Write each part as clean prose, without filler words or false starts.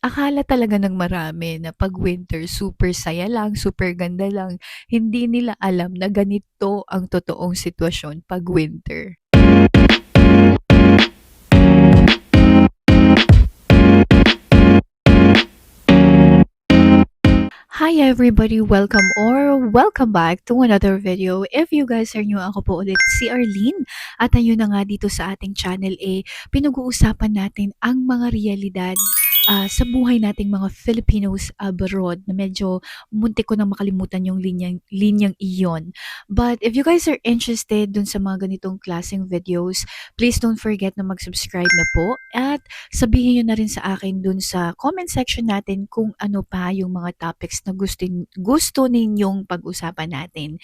Akala talaga ng marami na 'pag winter super saya lang, super ganda lang. Hindi nila alam na ganito ang totoong sitwasyon 'pag winter. Hi everybody! Welcome back to another video. If you guys are new, ako po ulit si Arlene. At ayun na nga dito sa ating channel pinag-uusapan natin ang mga realidad sa buhay nating mga Filipinos abroad na medyo muntik ko na makalimutan yung linyang iyon. But if you guys are interested dun sa mga ganitong klaseng videos, please don't forget na mag-subscribe na po at sabihin nyo na rin sa akin dun sa comment section natin kung ano pa yung mga topics na gusto ninyong pag-usapan natin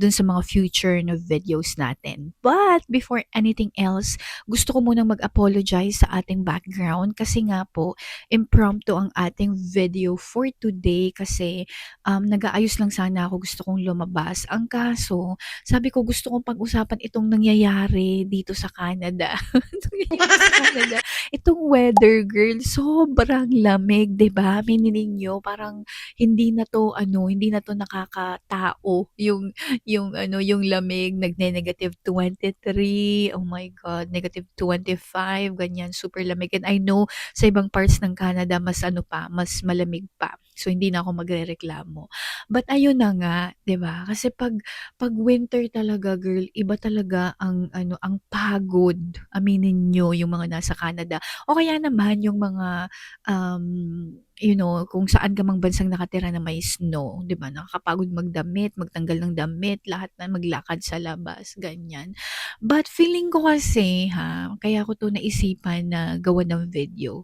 dun sa mga future na videos natin. But before anything else, gusto ko munang mag-apologize sa ating background kasi nga po, impromptu ang ating video for today kasi nag-aayos lang sana ako, gusto kong lumabas. Ang kaso, sabi ko gusto kong pag-usapan itong nangyayari dito sa Canada. Nangyayari sa Canada. Itong weather girl, sobrang lamig, 'di ba? Aminin niyo parang hindi na 'to nakakatao yung lamig -23. Oh my God, -25 ganyan, super lamig. And I know sa ibang parts ng Canada mas ano pa, mas malamig pa. So hindi na ako magrereklamo. But ayun na nga, 'di ba? Kasi pag winter talaga girl, iba talaga ang ano, ang pagod. Aminin niyo yung mga nasa Canada o kaya naman yung mga um, kung saan ka mang bansang nakatira na may snow, 'di ba? Nakakapagod magdamit, magtanggal ng damit, lahat na maglakad sa labas, ganyan. But feeling ko kasi kaya ko 'to naisipan na gawan ng video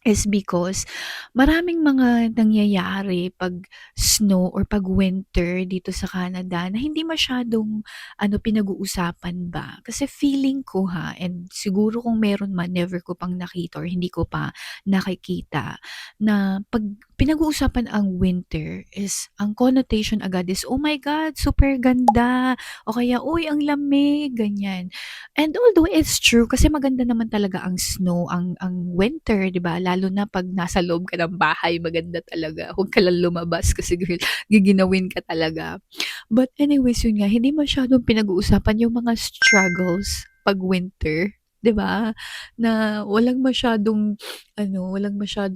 is because maraming mga nangyayari 'pag snow or 'pag winter dito sa Canada na hindi masyadong pinag-uusapan ba. Kasi feeling ko and siguro kung meron man never ko pang nakita or hindi ko pa nakikita na 'pag pinag-uusapan ang winter is ang connotation agad is, "Oh my God, super ganda," o kaya, "Uy, ang lamig," ganyan. And although it's true kasi maganda naman talaga ang snow, ang winter, 'di ba? Lalo na 'pag nasa loob ka ng bahay, maganda talaga. Huwag ka lang lumabas kasi girl, giginawin ka talaga. But anyways, yun nga, hindi masyadong pinag-uusapan yung mga struggles 'pag winter, 'di ba? Na walang masyadong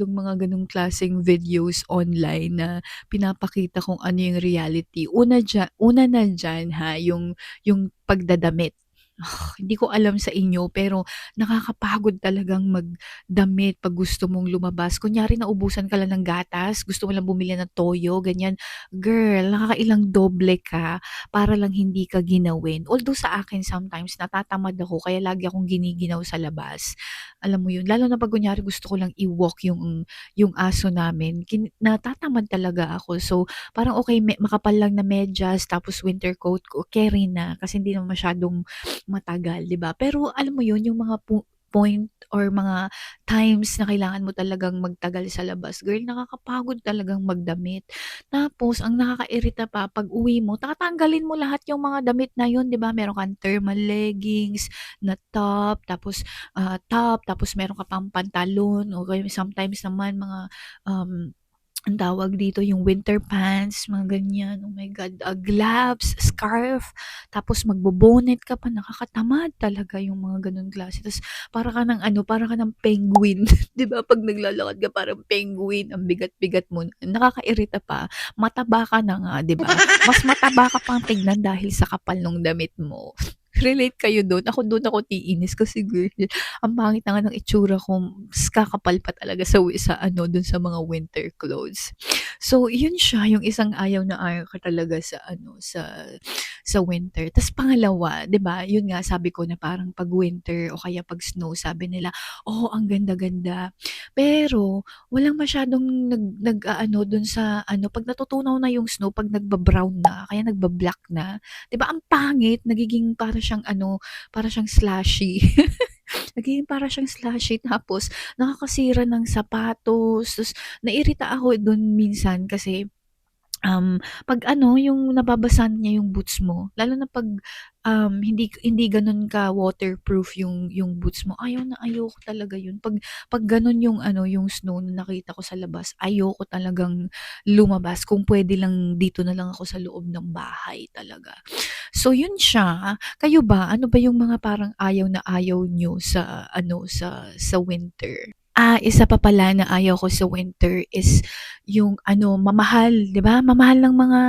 mga ganong klaseng videos online na pinapakita kung ano yung reality. Una na diyan yung pagdadamit. Hindi ko alam sa inyo pero nakakapagod talagang magdamit 'pag gusto mong lumabas. Kunyari naubusan ka lang ng gatas, gusto mo lang bumili ng toyo, ganyan. Girl, nakakailang doble ka para lang hindi ka ginawin. Although sa akin sometimes natatamad ako kaya lagi akong giniginaw sa labas. Alam mo 'yun, lalo na 'pag kunyari gusto ko lang i-walk yung aso namin, natatamad talaga ako. So, parang okay makapal lang na medyas tapos winter coat ko, okey na kasi hindi naman masyadong matagal, 'di ba? Pero alam mo 'yun, yung mga point or mga times na kailangan mo talagang magtagal sa labas, girl, nakakapagod talagang magdamit. Tapos ang nakakairita pa pag-uwi mo, tatanggalin mo lahat yung mga damit na 'yun, 'di ba? Meron kang thermal leggings na top, tapos meron ka pang pantalon o kaya sometimes naman mga um ang tawag dito, yung winter pants, mga ganyan. Oh my God, gloves, scarf, tapos magbo-bonnet ka pa, nakakatamad talaga yung mga gano'ng klase. Tapos para ka ng penguin, 'di ba? 'Pag naglalakad ka parang penguin, ang bigat-bigat mo. Nakakairita pa, mataba ka na nga, 'di ba? Mas mataba ka pang tignan dahil sa kapal nung damit mo. Relate kayo do'n? Do'n ako iinis kasi girl, ang pangit na nga ng itsura ko, kakapal pa talaga sa ano, dun sa mga winter clothes. So, yun siya, yung isang ayaw na ayaw ko talaga sa ano, sa winter. Tas pangalawa, 'di ba, yun nga sabi ko na parang 'pag winter o kaya 'pag snow sabi nila, "Oh, ang ganda-ganda." Pero walang masyadong nag-aano dun sa ano, 'pag natutunaw na yung snow, 'pag nagba-brown na, kaya nagba-black na, 'di ba ang pangit, nagiging para siyang ano, para siyang slushy. Nagiging para siyang slushy tapos nakakasira ng sapatos, ta's nairita ako dun minsan kasi um, 'pag ano, yung nababasahan niya yung boots mo, lalo na 'pag, hindi gano'n ka-waterproof yung boots mo, ayaw na ayoko talaga yun. 'Pag gano'n yung ano, yung snow na nakita ko sa labas, ayoko talagang lumabas. Kung puwede lang dito na lang ako sa loob ng bahay talaga. So yun siya. Kayo ba, ano ba yung mga parang ayaw na ayaw niyo sa ano, sa winter? Isa pa pala na ayaw ko sa winter is yung ano, mamahal, 'di ba? Mamahal ng mga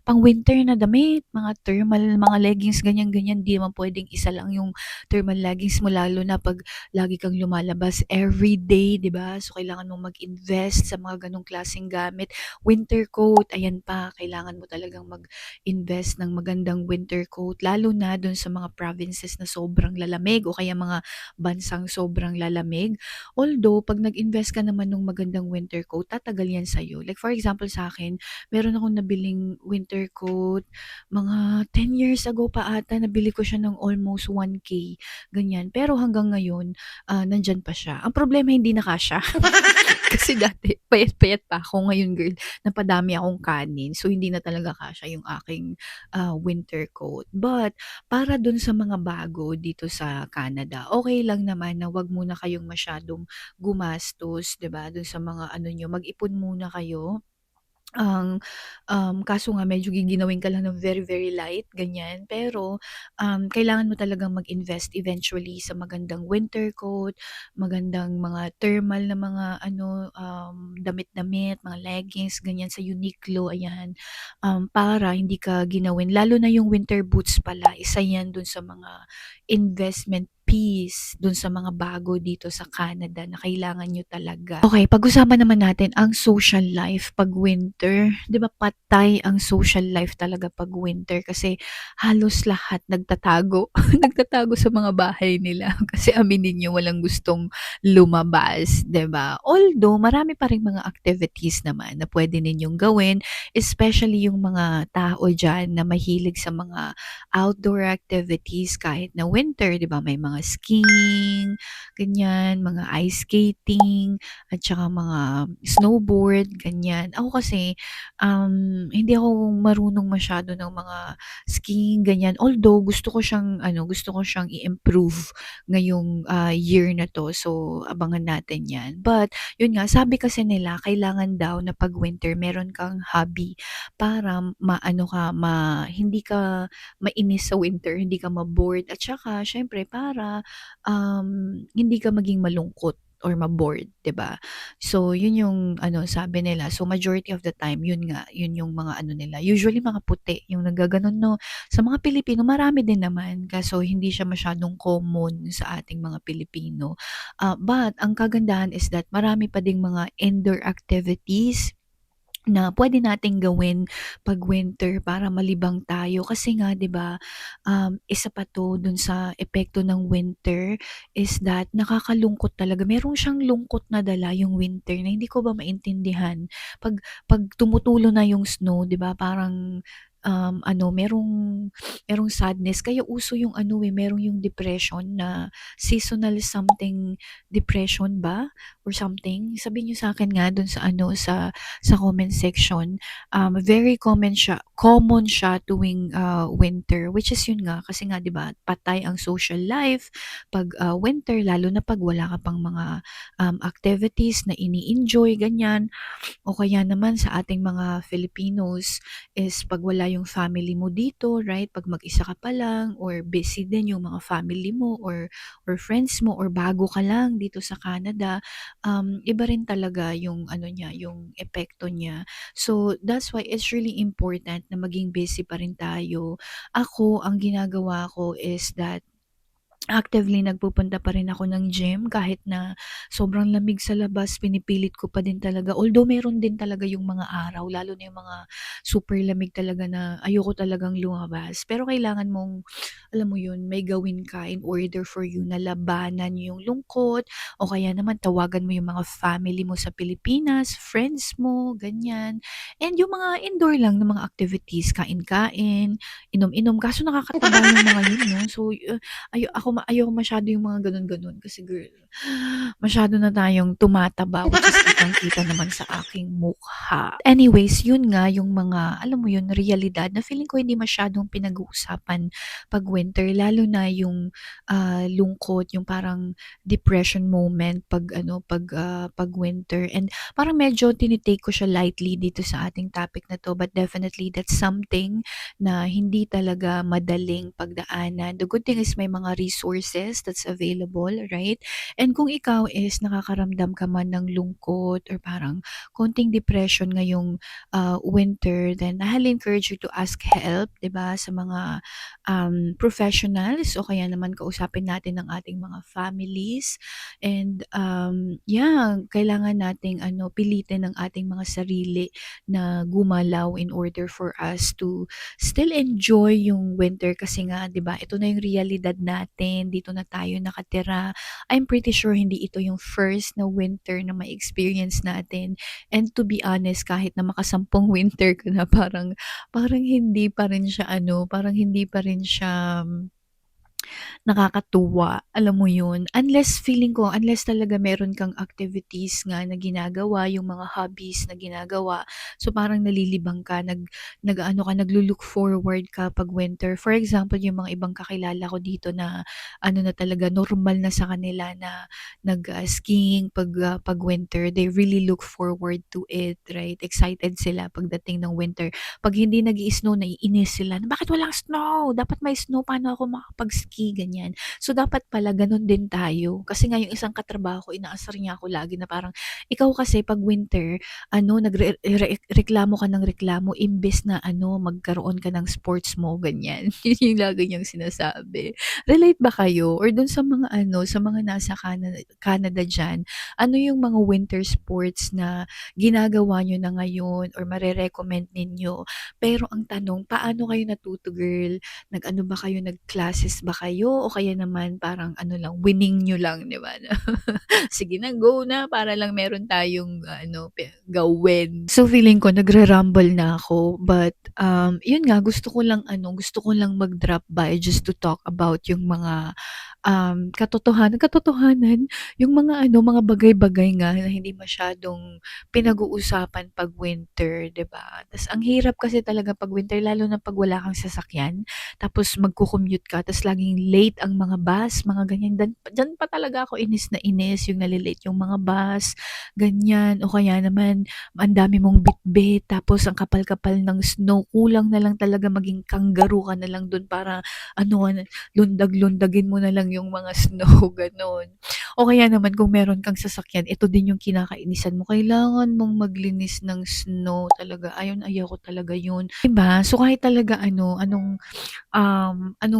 pang-winter na damit, mga thermal, mga leggings, ganyan-ganyan. 'Di naman puwedeng isa lang yung thermal leggings mo lalo na 'pag lagi kang lumalabas everyday, 'di ba? So, kailangan mong mag-invest sa mga gano'ng klaseng gamit. Winter coat, ayan pa, kailangan mo talagang mag-invest ng magandang winter coat lalo na dun sa mga provinces na sobrang lalamig o kaya mga bansang sobrang lalamig. Although 'pag nag-invest ka naman nung magandang winter coat, tatagal yan sa'yo. Like for example sa'kin, meron akong nabiling winter coat, mga 10 years ago pa ata nabili ko siya ng almost 1K, ganyan. Pero hanggang ngayon, nandiyan pa siya. Ang problema hindi na kasya. Kasi dati payat-payat pa ako, ngayon girl napadami akong kanin, so hindi na talaga kasya yung aking, winter coat. But para dun sa mga bago dito sa Canada, okey lang naman na 'wag muna kayong masyadong gumastos, 'di ba, dun sa mga ano niyo, mag-ipon muna kayo. Ang, kaso nga medyo giginawin ka lang ng very, very light, ganyan. Pero, kailangan mo talagang mag-invest eventually sa magandang winter coat, magandang mga thermal na mga ano, damit-damit, mga leggings, ganyan sa Uniqlo, ayan. Para hindi ka ginawin lalo na yung winter boots pala, isa yan dun sa mga investment piece dun sa mga bago dito sa Canada na kailangan niyo talaga. Okay, pag-usapan naman natin ang social life 'pag winter. 'Di ba patay ang social life talaga 'pag winter kasi halos lahat nagtatago, nagtatago sa mga bahay nila kasi aminin niyo walang gustong lumabas, 'di ba? Although marami pa ring mga activities naman na puwede ninyong gawin, especially yung mga tao diyan na mahilig sa mga outdoor activities kahit na winter, 'di ba? May mga skiing, ganyan, mga ice skating, at saka mga snowboard, ganyan. Ako kasi, hindi ako marunong masyado ng mga skiing, ganyan. Although gusto ko siyang ano, gusto ko siyang i-improve ngayong, year na 'to. So, abangan natin 'yan. But, yun nga, sabi kasi nila kailangan daw na 'pag winter meron kang hobby para maano ka, hindi ka mainis sa winter, hindi ka ma-bored at saka siyempre para, hindi ka maging malungkot or ma-bored, 'di ba? So, yun yung ano sabi nila. So, majority of the time yun nga, yun yung mga ano nila, usually mga puti yung naggaganon 'no. Sa mga Pilipino marami din naman kaso hindi siya masyadong common sa ating mga Pilipino. But ang kagandahan is that marami pa ding mga indoor activities na puwede nating gawin 'pag winter para malibang tayo. Kasi nga 'di ba, isa pa 'to dun sa epekto ng winter is that nakakalungkot talaga. Meron siyang lungkot na dala yung winter na hindi ko ba maintindihan. 'Pag tumutulo na yung snow 'di ba parang, ano merong sadness kaya uso yung ano, merong yung depression na seasonal something depression ba or something? Sabihin niyo sa'kin nga dun sa ano, sa comment section. Very common siya tuwing, winter, which is yun nga kasi nga 'di ba patay ang social life 'pag, winter lalo na 'pag wala ka pang mga, activities na ini-enjoy ganyan. O kaya naman sa ating mga Filipinos is 'pag wala yung family mo dito, right? 'Pag mag-isa ka pa lang or busy din yung mga family mo or friends mo or bago ka lang dito sa Canada, iba rin talaga yung ano niya, yung epekto niya. So, that's why it's really important na maging busy pa rin tayo. Ako, ang ginagawa ko is that actively nagpupunta pa rin ako ng gym kahit na sobrang lamig sa labas, pinipilit ko pa din talaga. Although meron din talaga yung mga araw, lalo na yung mga super lamig talaga na ayoko talagang lumabas. Pero kailangan mong, alam mo yun, may gawin ka in order for you na labanan yung lungkot o kaya naman tawagan mo yung mga family mo sa Pilipinas, friends mo, ganyan. And yung mga indoor lang na mga activities, kain-kain, inom-inom. Kaso nakakataba yung mga yun, no? So, ako ayoko masyado yung mga gano'n-gano'n kasi girl, masyado na tayong tumataba which is kitang-kita naman sa aking mukha. Anyways, yun nga yung mga alam mo yun, realidad na feeling ko hindi masyadong pinag-uusapan 'pag winter lalo na yung, lungkot, yung parang depression moment 'pag winter and parang medyo ko siya lightly dito sa ating topic na 'to but definitely that's something na hindi talaga madaling pagdaanan. The good thing is may mga resources that's available, right? And kung ikaw is nakakaramdam ka man ng lungkot or parang konting depression ngayong winter, then I highly encourage you to ask help, 'di ba, sa mga professionals o kaya naman kausapin natin ng ating mga families. And yeah, kailangan nating pilitin ang ating mga sarili na gumalaw in order for us to still enjoy yung winter kasi nga 'di ba, ito na yung realidad natin, dito na tayo nakatira. I'm pretty sure hindi ito yung first na winter na ma-experience natin. And to be honest, kahit na makasampung winter ka na parang parang hindi pa rin siya parang hindi pa rin siya nakakatuwa, alam mo yun? Unless talaga meron kang activities nga na ginagawa, yung mga hobbies na ginagawa, so parang nalilibang ka, nag-aano ka, naglo-look forward ka 'pag winter. For example, yung mga ibang kakilala ko dito na na talaga normal na sa kanila na skiing 'pag winter. They really look forward to it, right? Excited sila pagdating ng winter. 'Pag hindi nag-i-snow naiinis sila na, "Bakit walang snow? Dapat may snow, paano ako makakapag-ski?" Ganyan. So, dapat pala gano'n din tayo. Kasi nga yung isang katrabaho ko inaasar niya ako lagi na parang, "Ikaw kasi 'pag winter reklamo ka ng reklamo imbes na magkaroon ka ng sports mo." Ganyan. Yun yung lagi niyang sinasabi. Relate ba kayo or dun sa mga sa mga nasa Canada diyan, ano yung mga winter sports na ginagawa niyo na ngayon or mare-recommend ninyo? Pero ang tanong, paano kayo natuto girl? Nag-ano ba kayo, nag-classes ba kayo o kaya naman parang lang, winning niyo lang, 'di ba? Sige na, go na para lang meron tayong gawin. So feeling ko nagra-rumble na ako but yun nga gusto ko lang mag-drop by just to talk about yung mga katotohanan, yung mga mga bagay-bagay nga na hindi masyadong pinag-uusapan 'pag winter, 'di ba? Tas ang hirap kasi talaga 'pag winter lalo na 'pag wala kang sasakyan, tapos magco-commute ka tas laging late ang mga bus, mga ganyan. Diyan pa talaga ako inis na inis yung nale-late yung mga bus, ganyan. O kaya naman ang dami mong bitbit tapos ang kapal-kapal ng snow, kulang na lang talaga maging kangaroo ka na lang dun para lundag-lundagin mo na lang yung mga snow, gano'n. O kaya naman kung meron kang sasakyan, ito din yung kinakainisan mo, kailangan mong maglinis ng snow talaga, ayaw na ayaw ko talaga yun, 'di ba? So kahit talaga anong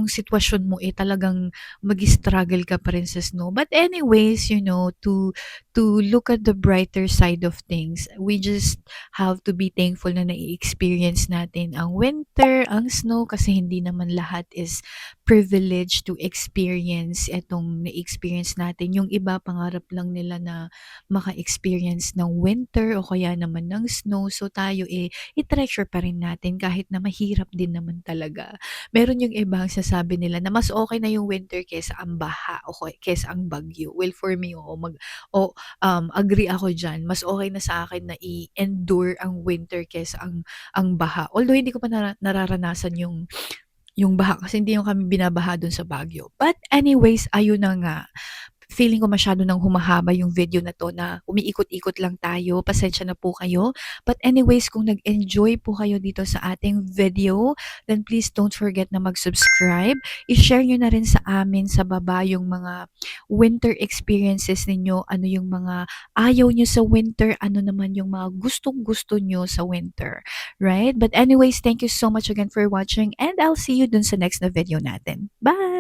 sitwasyon mo, talagang mag-struggle ka pa rin sa snow. But anyways, to look at the brighter side of things, we just have to be thankful na nai-experience natin ang winter, ang snow, kasi hindi naman lahat is privileged to experience etong na-experience natin. Yung iba, pangarap lang nila na maka-experience ng winter o kaya naman ng snow. So tayo i-treasure pa rin natin kahit na mahirap din naman talaga. Meron yung ibang sasabi nila na mas okay na yung winter kaysa ang baha o kaysa ang bagyo. Well, for me, agree ako diyan. Mas okay na sa akin na i-endure ang winter kaysa ang baha. Although hindi ko pa nararanasan yung baha kasi hindi yung kami binabaha dun sa Baguio. But anyways, ayun na nga. Feeling ko masyado nang humahaba yung video na 'to na umiikot-ikot lang tayo, pasensya na po kayo. But anyways, kung nag-enjoy po kayo dito sa ating video, then please don't forget na mag-subscribe. I-share niyo na rin sa amin sa baba yung mga winter experiences ninyo, ano yung mga ayaw niyo sa winter, ano naman yung mga gustong-gusto niyo sa winter, right? But anyways, thank you so much again for watching and I'll see you dun sa next na video natin. Bye!